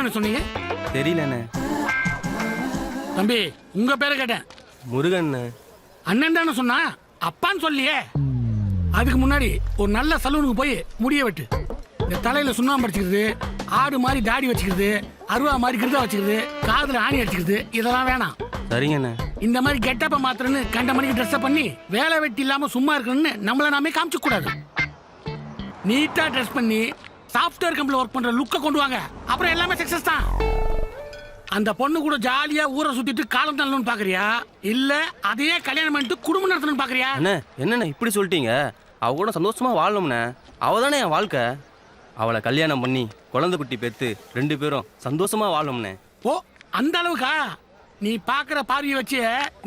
தானே சொன்னீங்க? தெரியலண்ணே. தம்பி உங்க பேரை கேட்டேன். முருகன். அண்ணன் தானே சொன்னா, அப்பான்னு சொல்லியே. அதுக்கு முன்னாடி ஒரு நல்ல சலூனுக்கு போய் முடிய வெட்டு. இந்த தலையில சுண்ணாம்பு அடிச்சுக்கிறது, ஆடு மாதிரி தாடி வச்சுக்கிறது, அருவா மாதிரி கிருதா வச்சுக்கிறது, காதுல ஆணி அடிச்சுக்கிறது, இதெல்லாம் வேணாம். சரிங்கண்ணே. இந்த மாதிரி கெட்டப்ப மாத்திரன்னு கண்ட மணிக்கு ட்ரெஸ் பண்ணி வேலை வெட்டி இல்லாம சும்மா இருக்கணும்னு நம்மள நாமே காமிச்சு கூடாது. நீட்டா ட்ரெஸ் பண்ணி சாஃப்ட்வேர் கம்பெனில ஒர்க் பண்ற லுக்க கொண்டு வாங்க. அப்புறம் எல்லாமே சக்சஸ் தான். அந்த பொண்ணு கூட ஜாலியா ஊரை சுத்திட்டு காலம் தள்ளணும்னு பாக்குறியா, இல்ல அதையே கல்யாணம் பண்ணிட்டு குடும்பம் நடத்தணும்னு பாக்குறியா? என்னண்ணே இப்படி சொல்லிட்டீங்க? அவ கூட சந்தோஷமா வாழணும்ண்ணே. அவ தானே என் வாழ்க்கை. அவளை கல்யாணம் பண்ணி குழந்தை குட்டி பெத்து 2 பேரும் சந்தோஷமா வாழணும்ண்ணே. ஓ, அந்த அளவுக்கா? நீ பாக்குற பார்வையை வச்சு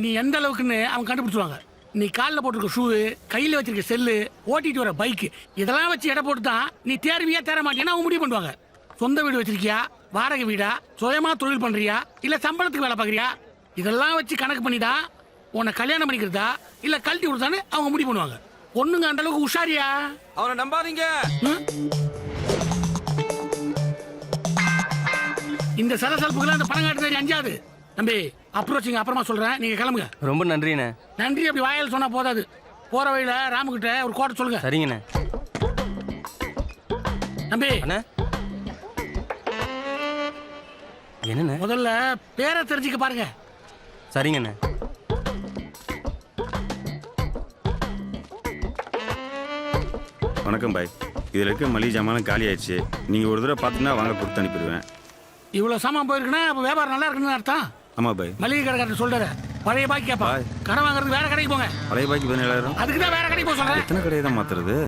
நீ எந்த அளவுக்குன்னு அவங்க கண்டுபிடிச்சுவாங்க. நீ காலில் போட்டிருக்க ஷூ, கையில் வச்சிருக்க செல்லு, ஓட்டிட்டு வர பைக், இதெல்லாம் வச்சு எடை போட்டு தான் நீ தேர்வியா தேர மாட்டேன்னா அவங்க முடிவு பண்ணுவாங்க. சொந்த வீடு வச்சிருக்கியா, வாடகை வீடா, சுயமா தொழில் பண்றியா, இல்ல சம்பளத்துக்கு வேலை பாக்குறியா, இதெல்லாம் வச்சு கணக்கு பண்ணிதான் உன்னை கல்யாணம் பண்ணிக்கிறதா இல்ல கழட்டி விடுதான்னு அவங்க முடிவு பண்ணுவாங்க. பொண்ணுங்க அந்த அளவுக்கு உஷாரியா. அவனை நம்பாதீங்க. இந்த சலசலப்புக்கெல்லாம் அந்த பணம் காட்டுறது அஞ்சாது. தம்பி அப்ரோச்சிங்க அப்புறமா சொல்றேன், நீங்க கிளம்புங்க. ரொம்ப நன்றிண்ணே. நன்றி அப்படி வாயால் சொன்னா போதாது. போற வழியில ராமுகிட்ட ஒரு கோட்டை சொல்லுங்க. சரிங்கண்ணே. தம்பி அண்ணே என்னண்ணே? முதல்ல பேரை தெரிஞ்சுக்க பாருங்க. சரிங்கண்ணே. வணக்கம் பாய். இதில் இருக்க மளிகை ஜாமான் காலி ஆயிடுச்சு. நீங்கள் ஒரு தடவை பார்த்தீங்கன்னா வாங்க கொடுத்து அனுப்பிடுவேன். இவ்வளவு சாமான் போயிருக்குன்னா அப்ப வியாபாரம் நல்லா இருக்குன்னு அர்த்தம். ஆமாம் பாய். மளிகை கடைக்காரர் சொல்றாரு, பழைய பாக்கி கேப்பா. கடை வாங்குறது வேற கடைக்கு போங்க. பழைய பாய்க்கு 17,000. அதுக்கு தான் வேற கடைக்கு போக சொல்றேன். எத்தனை கடையை தான் மாத்துறது?